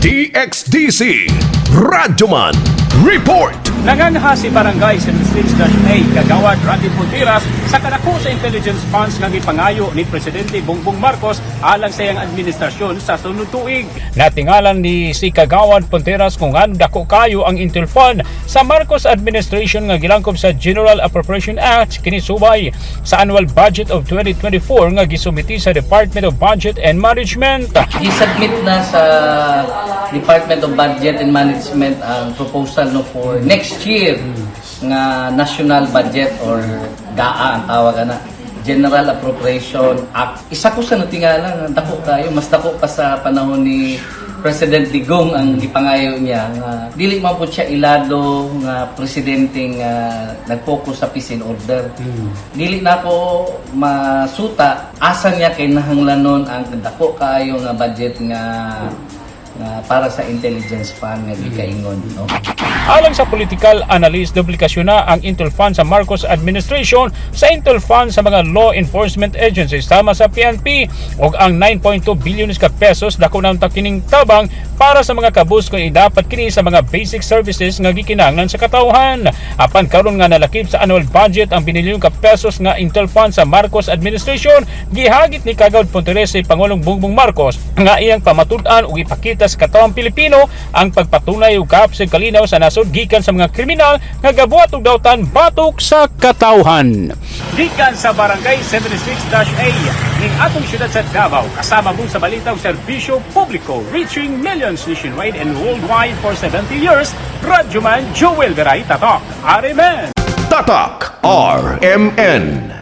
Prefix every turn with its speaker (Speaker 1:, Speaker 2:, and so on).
Speaker 1: DXDC Radyoman Report.
Speaker 2: Nanganha si Barangay 76-A Kagawad Randy Ponteras sa kadako sa intelligence funds nga gipangayo ni Presidente Bongbong Marcos alang sa iyang administrasyon sa sunod tuig. Natingalan ni si Kagawad Ponteras kung ano dako kayo ang Intel Fund sa Marcos administration nga gilangkob sa General Appropriation Act kini subay sa annual budget of 2024 nga gisumiti sa Department of Budget and Management.
Speaker 3: I-submit na sa Department of Budget and Management ang proposal no for next year nga national budget or GAA ang tawag na General Appropriation Act. Isa ko sa natingala dako kayo mas dako pa sa panahon ni President Digong ang ipangayo niya nga dili man po siya ilado nga presidente nga nag-focus sa peace and order. Dili na ko masuta asa niya kay nahanglanon ang dako kayo nga budget nga para sa intelligence fund nga gikaingon, no?
Speaker 2: Alang sa political analyst, duplikasyon na ang Intel Fund sa Marcos administration sa Intel Fund sa mga law enforcement agencies sama sa PNP ug ang 9.2 billion ka pesos dako na kining tabang para sa mga kabus kung dapat kini sa mga basic services nga gikinahanglan sa katawhan. Apan karon nga nalakip sa annual budget ang binilyon ka pesos nga Intel Fund sa Marcos administration, gihagit ni Kagawad Ponteras si Pangulong Bongbong Marcos nga iyang pamatud-an ug ipakita sa katawang Pilipino ang pagpatunay ug kaapsig kalinaw sa nasod gikan sa mga kriminal nga gabuhat og dawtan batok sa katawhan. Gikan sa Barangay 76-A ning atong syudad sa Davao, kasama mo sa balita ug serbisyo publiko reaching millions nationwide and worldwide for 70 years. Radyoman Joel Veray Tatak, RMN.
Speaker 1: Tatak RMN.